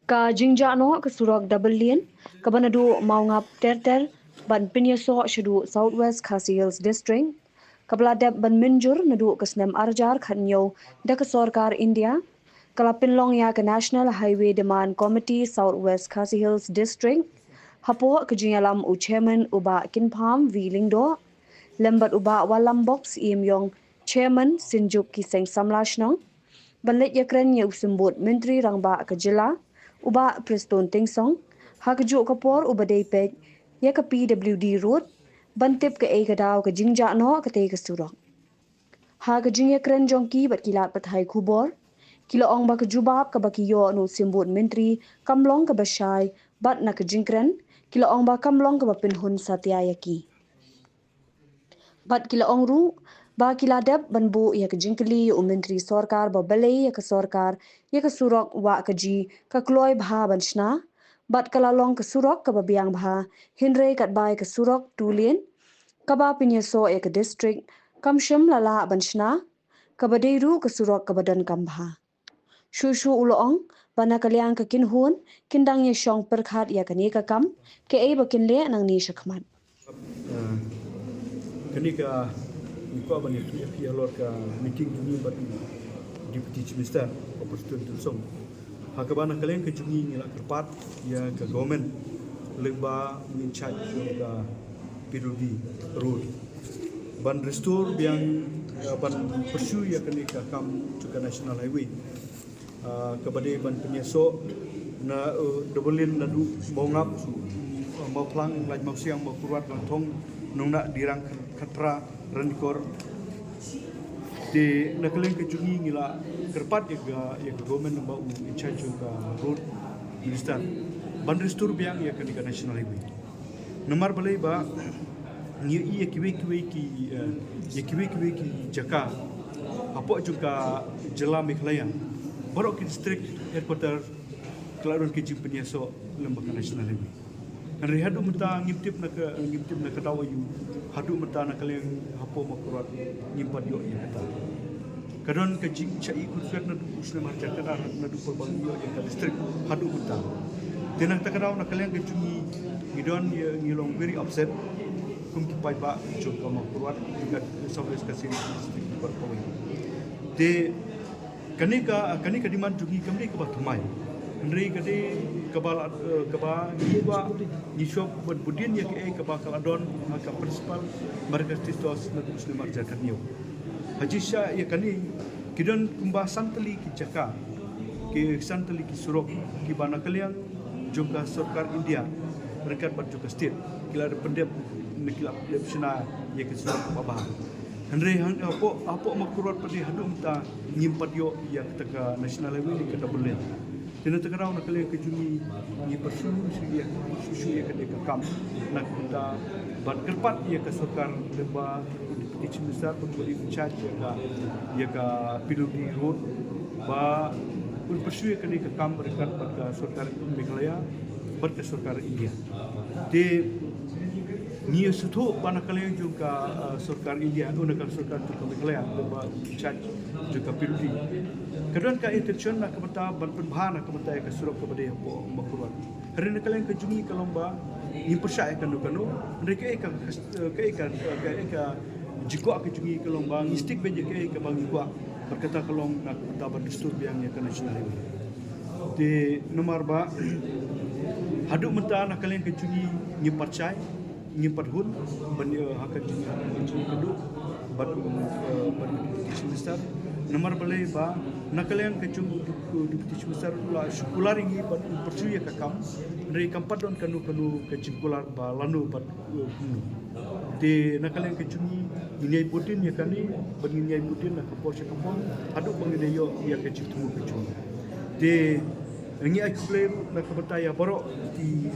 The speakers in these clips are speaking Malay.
Ka jingjano ke surak double lane ke banadu mau ngap ter ban pinyaso shudu Southwest Khasi Hills District kabladab ban minjur nadu ke snem arjar khanyo da ke sarkar India kala pinlong ya ke National Highway Demand Committee Southwest Khasi Hills District hapo ke jinyalam u chairman uba kinpham vilingdo lembat uba walam box imyong chairman sinjuk kiseng samlashnong banlet yakren ye usimbut menteri rangba ke jila uba Preston Tingsong hakju kapor uba depek ye ke PWD road bantip ke ekadaw ke jingja no ke te ke surok ha ke jingye kren jongki bat kilat pathai khubor kilo ong ba ke jubab ke bakiyo no simbut menteri kamlong ke bashai bat na ke jingkren kilo ong ba kamlong ke bapin hun satyayaki bat kila ong ru ba kila deb banbu ya ke jingkli u menteri sarkar ba balai ya ke sarkar ya ke surok wa ke ji ka kloy bha banchna bat kala long ke surok ka babiang bha hinre kat bai ke surok tulien ka ba pinya so ya ke district kamsham lala banchna ka badeiru ke surok ka badan kambha shushu ulong bana kalyang ka kinhun kindang ye shong perkhat ya ke ni ka kam ke ei ba kinle nang ni shakmat Ketika iko bani pia lor ka meeting juni bat deputy chief minister Preston Tingsong hakabana kalian ke juni ngila kerpat ya ke government legba in charge ka PWD road ban restore yang ban pursue ya kenika kam juga national highway kepada ban penyeso na dobelin na du mau ngap mau plang laj mau siang mau kurat thong nungna dirang khatra rankor de nakaleng ke jungi ngila kerpat ya government ba in charge ka road minister ban restore biang ya kenika national highway nomor balai ba ngir iya kiwe ki jaka apa juga jela Meghalaya borok ki district headquarter kelaruan ke jimpnya so lembaga national highway Hari hadu mata ngintip na katawa yu hadu mata na kaliang hapo makurat nyimpan yo ya kata kadon ke jing chai kursuat na usna marja kata na du perbang yo ya district hadu mata tenang takaraw na kaliang ke jungi gidon ya ngilong very upset kum ki pai ba jok ka makurat juga Southwest Khasi district berpawai de kanika di man jungi kamri ke batumai Henry kade kaba niwa ni shop budin ya ke kaba kaladon ka principal marga tistos na tus ni marja kanyo hajisha ya kani kidon kumba santali ki jaka ke santali ki surok ki bana kaliang juga sarkar India mereka juga state kila pendep nikla lepsina ya ke surok babah Henry apa makurat pada hadu mta nyimpat yo ya ketaka national highway ni kata boleh Tena tegarau nak kalian ke juni ni persu susu ya ke kam nak kita ban kerpat ya ke sarkar lemba deputy chief minister pemberi in charge ya ka PWD road ba pun persu ya ke kam berkat pada sarkar Meghalaya pada sarkar India de ni sutu bana kalian juga sarkar India nak sarkar Meghalaya lemba in charge juga PWD Kadang ka intention nak kemata berpenbahan nak kemata ke surau kepada yang makurat. Hari nak kalian ke jungi kalomba ni percaya kan kanu mereka ka jiko ke jungi kalomba mistik beje ke bang jiko berkata kalong nak kemata berdistur yang ya national highway. Di nomor ba hadu menta nak kalian ke jungi ni percaya ni perhun ban hak jungi kedu batu minister nomor balai ba nakalian kecung deputy minister la syukular ini bat percaya ka kam dari kampat don kanu kecingkular ba lanu bat de nakalian kecungi ini budin ya kani bangini budin nak kapor kapon adu bangini yo ya kecung kecung de ini aku play nak bertanya borok di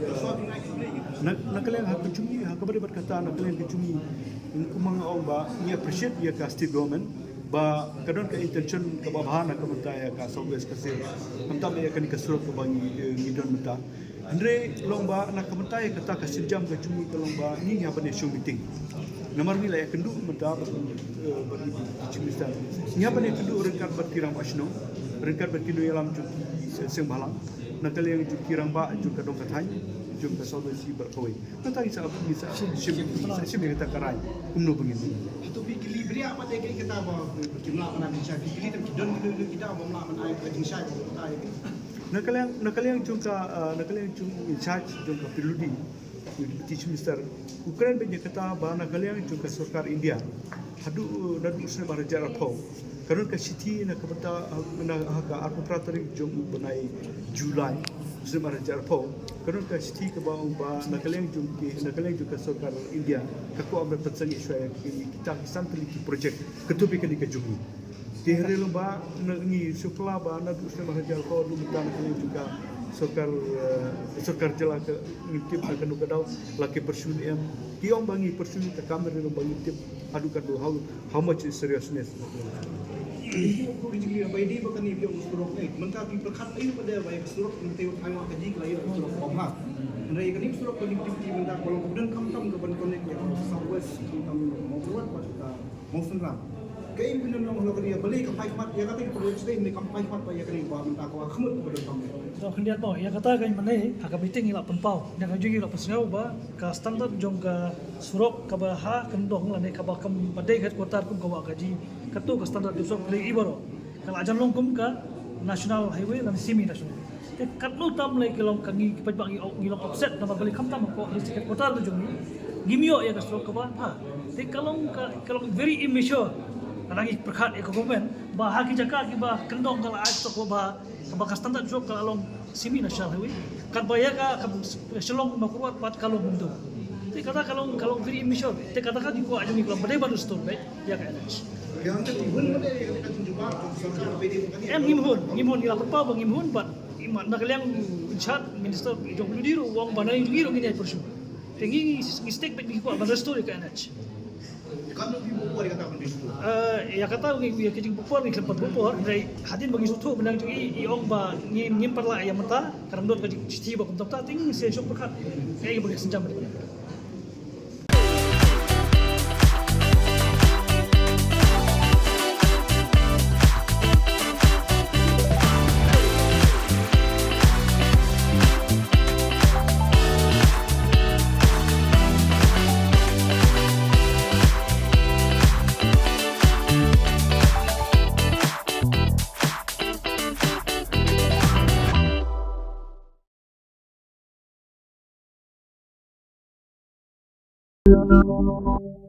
nakalian hak kecungi hak kepada berkata nakalian kecungi kumang au ba ni appreciate ya ka state government ba kadon ka intention ka babahana ka mantaya ka Southwest Khasi mantam ya kan ka surat ka bangi ngidon mata andre lomba nak ka mantaya ka ta ka sijam ka cumi ka lomba ni ya bane show meeting Namar wilayah kendu medap bagi Cimistan. Nya bani kendu rengkat bertirang pasno, rengkat berkinu yalam juki sembhalang. Nakal yang juki ramba juga dong katanya, juga saudasi berkawin. Nanti bisa sih kita karai, kumno begini. Itu bikili beri apa teh kita bawa jumlah mana bisa bikili tapi don kita mau melakukan air kajing saya kita air. Nakal yang juga in charge juga piludi. Teach Mister Ukraine banyak kata bahana kalian juga Sarkar India hadu nadu usne marajar apau karena ke city na kepada na haka aku prateri jom benai Julai usne marajar apau karena ke city ke bawah na kalian juga Sarkar India kaku ambil pensang isya kita santri project ketupi ke jumu tiare lomba ni sukla ba nadu usne marajar apau lu mutan kalian juga Sarkar jela ke ngintip na kanu kadau laki persun em kiong bangi persun ke kamera no bangi tip adu kadu how much is seriousness Ini aku bikili apa ini bukan ni biar musurok ni. Mentah di perkat ini pada bayar musurok nanti tayang kaji kelai musurok komha. Nanti kan ini musurok connectivity mentah kalau kemudian kam depan connect ya Southwest kam mau keluar mau senram. Kayak ini benar benar kalau dia beli ke Paimat ya kata perlu stay ni kam Paimat ya kan ini bawa mentah kau khemut kepada kamu. So kemudian mo ya kata kan mana agak meeting ila penpau yang juga ila pesngau ba ka standard jong ka surok ka baha kendong lane ka ba kam padai kat kota kum ka gaji katu ka standard usok play ibaro kala ajan long kum ka national highway dan semi national te katno tam lay kilom kangi kipaj ngilong offset na balik kam tam ko kat kota tu jong gimio ya ka surok ka ba ha te kalong very immature nangi perkhat ekonomen ba haki jaka ki ba kendong kala aj to ko ba ka standard usok kala long semi national highway kan baya ka selong makuat pat kalau buntu te kata kalau very immature te kata ka ko ajungi kalau badai baru store baik ya ka Yang ketiga pada yang kita tunjuk Sarkar PD bukan em ngimhun ila perpa bang ngimhun bat iman nak yang chat minister jong ludiru wong banai ludiru ngini persu tengi mistake bet ko ba restore ka NH Kan lebih buat dia kata benda itu. Ya kata ya kecing bupor ni kelempat bupor dari hadin bagi sutu benang juga iong ba ngim perla ya mata karena dot kecing citi ba kumtam ta ting se sok perkat kayak bagi senjam ni Thank you.